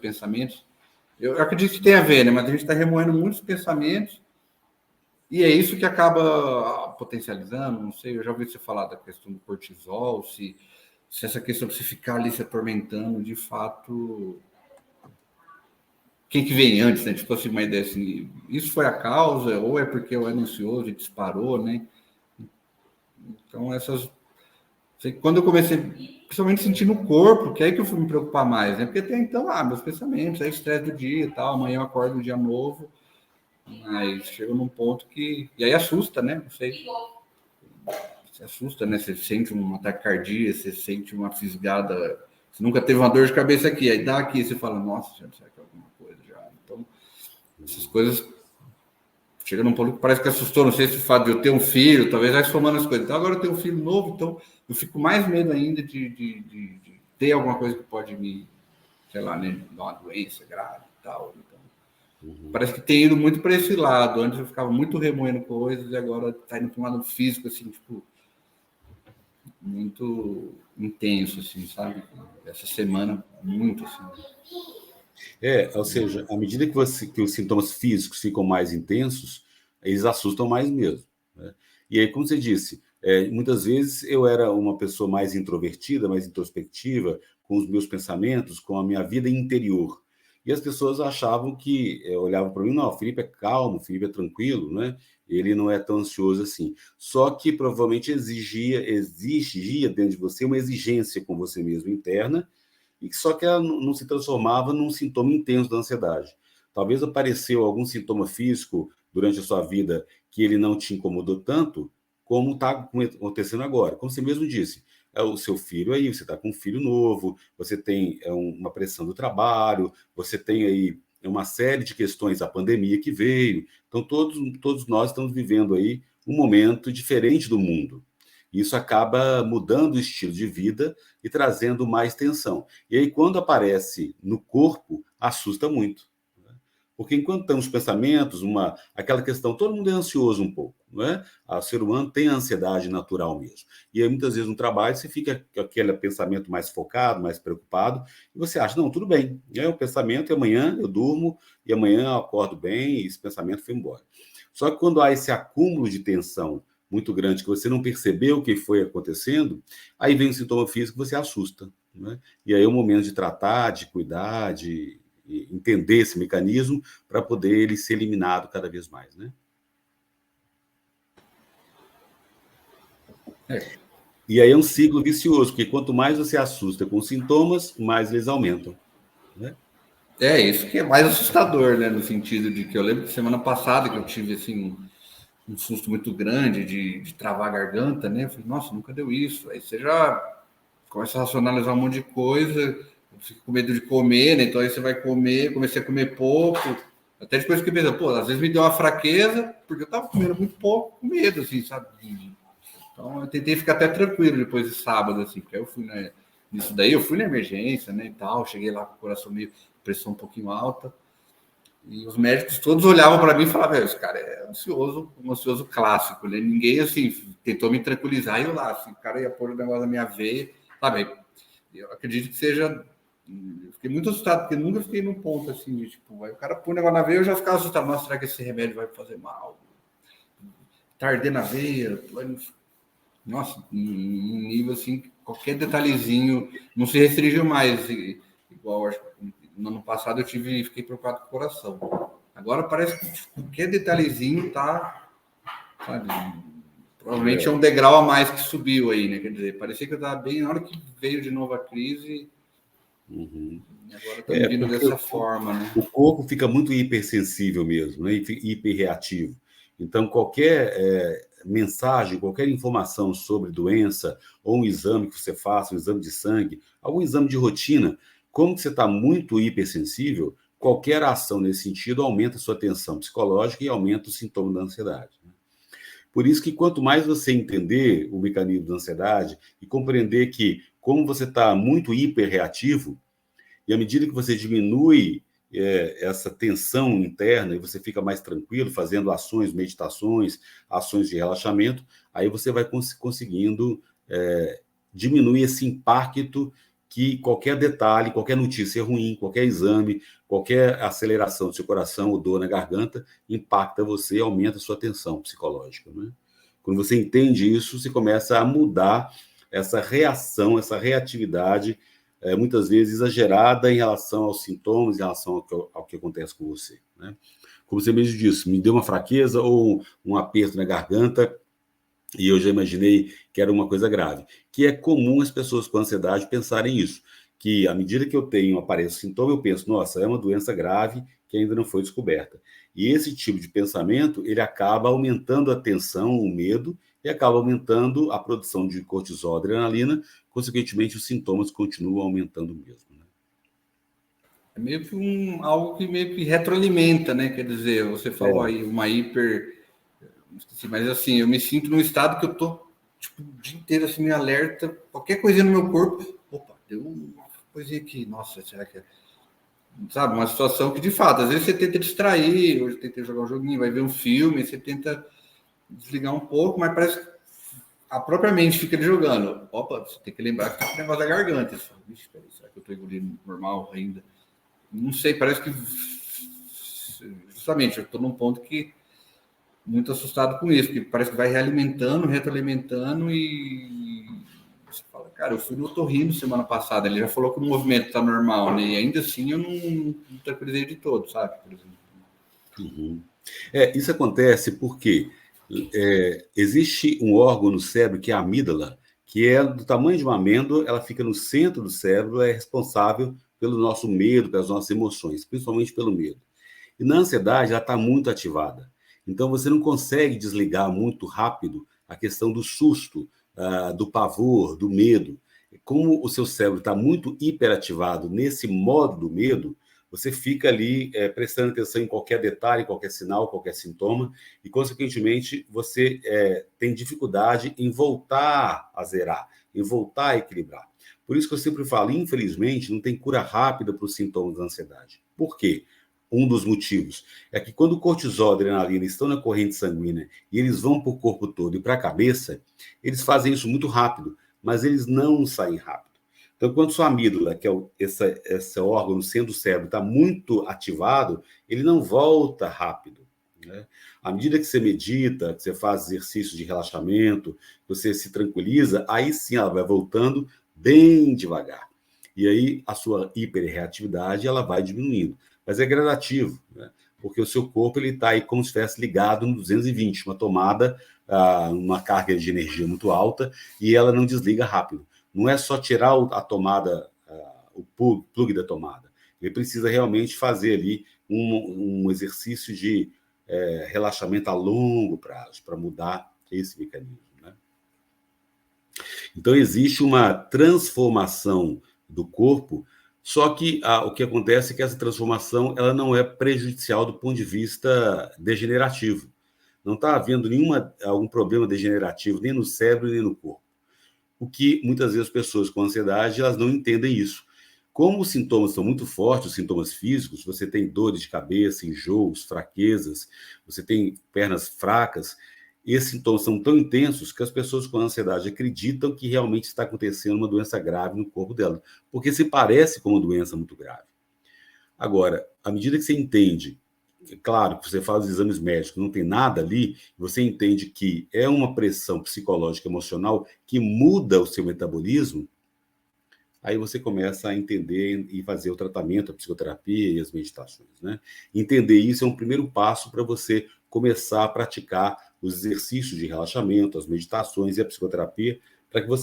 pensamentos. Eu acredito que tem a ver, né? Mas a gente está remoendo muitos pensamentos e é isso que acaba potencializando. Não sei, eu já ouvi você falar da questão do cortisol, se essa questão de você ficar ali se atormentando, de fato, quem que vem antes, né? Tipo assim, uma ideia assim, isso foi a causa, ou é porque eu era ansioso e disparou, né? Então, quando eu comecei, principalmente sentir no corpo, que é aí que eu fui me preocupar mais, né? Porque até então, meus pensamentos, aí estresse do dia e tal, amanhã eu acordo um dia novo, mas chega num ponto que. E aí assusta, né? Não sei. Você assusta, né? Você sente uma taquicardia, você sente uma fisgada. Você nunca teve uma dor de cabeça aqui, aí dá aqui, você fala, nossa, será que é alguma coisa já? Então, essas coisas chega num ponto que parece que assustou. Não sei se o fato de eu ter um filho, talvez vai somando as coisas. Então, agora eu tenho um filho novo, então eu fico mais medo ainda de ter alguma coisa que pode me, sei lá, né, dar uma doença grave e tal. Então, parece que tem ido muito para esse lado. Antes eu ficava muito remoendo coisas e agora está indo para um lado físico, assim, tipo, muito intenso, assim, sabe? Essa semana, muito assim. Ou seja, à medida que os sintomas físicos ficam mais intensos, eles assustam mais mesmo, né? E aí, como você disse, muitas vezes eu era uma pessoa mais introvertida, mais introspectiva, com os meus pensamentos, com a minha vida interior. E as pessoas achavam que, olhavam para mim, não, o Felipe é calmo, o Felipe é tranquilo, né? Ele não é tão ansioso assim. Só que provavelmente exigia dentro de você uma exigência com você mesmo interna, e só que ela não se transformava num sintoma intenso da ansiedade. Talvez apareceu algum sintoma físico durante a sua vida que ele não te incomodou tanto, como está acontecendo agora. Como você mesmo disse, é o seu filho aí, você está com um filho novo, você tem uma pressão do trabalho, você tem aí uma série de questões, a pandemia que veio. Então, todos nós estamos vivendo aí um momento diferente do mundo. Isso acaba mudando o estilo de vida e trazendo mais tensão. E aí, quando aparece no corpo, assusta muito, né? Porque enquanto estão os pensamentos, aquela questão, todo mundo é ansioso um pouco, não é? O ser humano tem a ansiedade natural mesmo. E aí, muitas vezes, no trabalho, você fica com aquele pensamento mais focado, mais preocupado, e você acha, não, tudo bem, é o pensamento, e amanhã eu durmo, e amanhã eu acordo bem, e esse pensamento foi embora. Só que quando há esse acúmulo de tensão muito grande, que você não percebeu o que foi acontecendo, aí vem o sintoma físico que você assusta, né? E aí é o momento de tratar, de cuidar, de entender esse mecanismo para poder ele ser eliminado cada vez mais, né? E aí é um ciclo vicioso, porque quanto mais você assusta com sintomas, mais eles aumentam, né? Isso que é mais assustador, né? No sentido de que eu lembro que semana passada que eu tive assim um susto muito grande de travar a garganta, né? Eu falei, nossa, nunca deu isso. Aí você já começa a racionalizar um monte de coisa, fica com medo de comer, né? Então aí você vai comer, comecei a comer pouco, até depois que pensa, pô, às vezes me deu uma fraqueza, porque eu tava comendo muito pouco, com medo, assim, sabe? Então eu tentei ficar até tranquilo depois de sábado, assim, porque aí eu fui, né? Nisso daí eu fui na emergência, né, e tal, cheguei lá com o coração meio, pressão um pouquinho alta, e os médicos todos olhavam para mim e falavam, esse cara é ansioso, um ansioso clássico, né? Ninguém, assim, tentou me tranquilizar, e eu lá, assim, o cara ia pôr o negócio na minha veia, sabe? Eu acredito que seja... Eu fiquei muito assustado, porque nunca fiquei num ponto, assim, de, tipo, aí o cara põe o negócio na veia, eu já ficava assustado, nossa, será que esse remédio vai fazer mal? Tá ardendo na veia, nossa, um nível assim, qualquer detalhezinho não se restringiu mais, igual acho que no ano passado fiquei preocupado com o coração. Agora parece que qualquer detalhezinho tá, sabe, provavelmente é um degrau a mais que subiu aí, né? Quer dizer, parecia que eu estava bem na hora que veio de novo a crise. Uhum. E agora estamos vindo dessa forma, né? O corpo fica muito hipersensível mesmo, né? Hiperreativo. Então, qualquer mensagem, qualquer informação sobre doença, ou um exame que você faça, um exame de sangue, algum exame de rotina, como que você está muito hipersensível, qualquer ação nesse sentido aumenta a sua tensão psicológica e aumenta o sintoma da ansiedade. Por isso que quanto mais você entender o mecanismo da ansiedade e compreender que, como você está muito hiperreativo, e à medida que você diminui essa tensão interna e você fica mais tranquilo, fazendo ações, meditações, ações de relaxamento, aí você vai conseguindo diminuir esse impacto que qualquer detalhe, qualquer notícia ruim, qualquer exame, qualquer aceleração do seu coração ou dor na garganta impacta você e aumenta a sua tensão psicológica, né? Quando você entende isso, você começa a mudar essa reação, essa reatividade, muitas vezes exagerada em relação aos sintomas, em relação ao que acontece com você, né? Como você mesmo disse, me deu uma fraqueza ou um aperto na garganta e eu já imaginei que era uma coisa grave. Que é comum as pessoas com ansiedade pensarem isso, que à medida que eu tenho, aparece sintoma, eu penso, nossa, é uma doença grave que ainda não foi descoberta. E esse tipo de pensamento, ele acaba aumentando a tensão, o medo, e acaba aumentando a produção de cortisol, adrenalina, consequentemente os sintomas continuam aumentando mesmo, né? É meio que algo que meio que retroalimenta, né? Quer dizer, você falou aí uma hiper, mas assim, eu me sinto num estado que eu tô tipo, o dia inteiro assim, me alerta, qualquer coisinha no meu corpo, opa, deu uma coisinha aqui, nossa, será que é? Sabe, uma situação que de fato, às vezes você tenta distrair, hoje tenta jogar um joguinho, vai ver um filme, você tenta desligar um pouco, mas parece que a própria mente fica jogando. Opa, você tem que lembrar que tá com o negócio da garganta. Você fala, vixe, peraí, será que eu tô engolindo normal ainda? Não sei, parece que justamente eu tô num ponto que muito assustado com isso, porque parece que vai realimentando, retroalimentando e você fala, cara, eu fui no otorrino semana passada, ele já falou que o movimento tá normal, né? E ainda assim eu não tranquilizei de todo, sabe? Por exemplo. Uhum. Isso acontece porque existe um órgão no cérebro que é a amígdala, que é do tamanho de uma amêndoa, ela fica no centro do cérebro, é responsável pelo nosso medo, pelas nossas emoções, principalmente pelo medo. E na ansiedade, ela está muito ativada. Então, você não consegue desligar muito rápido a questão do susto, do pavor, do medo. Como o seu cérebro está muito hiperativado nesse modo do medo, você fica ali prestando atenção em qualquer detalhe, qualquer sinal, qualquer sintoma, e, consequentemente, você tem dificuldade em voltar a zerar, em voltar a equilibrar. Por isso que eu sempre falo, infelizmente, não tem cura rápida para os sintomas da ansiedade. Por quê? Um dos motivos é que quando o cortisol e a adrenalina estão na corrente sanguínea e eles vão para o corpo todo e para a cabeça, eles fazem isso muito rápido, mas eles não saem rápido. Então, quando sua amígdala, que é esse órgão no centro do cérebro, está muito ativado, ele não volta rápido, né? À medida que você medita, que você faz exercícios de relaxamento, você se tranquiliza, aí sim ela vai voltando bem devagar. E aí a sua hiperreatividade ela vai diminuindo. Mas é gradativo, né? Porque o seu corpo ele está aí como se estivesse ligado no 220, uma tomada, uma carga de energia muito alta, e ela não desliga rápido. Não é só tirar a tomada, o plug da tomada. Ele precisa realmente fazer ali um exercício de relaxamento a longo prazo para mudar esse mecanismo, né? Então, existe uma transformação do corpo, só que o que acontece é que essa transformação ela não é prejudicial do ponto de vista degenerativo. Não está havendo algum problema degenerativo nem no cérebro nem no corpo. O que muitas vezes as pessoas com ansiedade elas não entendem isso. Como os sintomas são muito fortes, os sintomas físicos, você tem dores de cabeça, enjoos, fraquezas, você tem pernas fracas, esses sintomas são tão intensos que as pessoas com ansiedade acreditam que realmente está acontecendo uma doença grave no corpo dela, porque se parece com uma doença muito grave. Agora, à medida que você entende, claro que você faz os exames médicos, não tem nada ali, você entende que é uma pressão psicológica emocional que muda o seu metabolismo, aí você começa a entender e fazer o tratamento, a psicoterapia e as meditações, né? Entender isso é um primeiro passo para você começar a praticar os exercícios de relaxamento, as meditações e a psicoterapia, para que você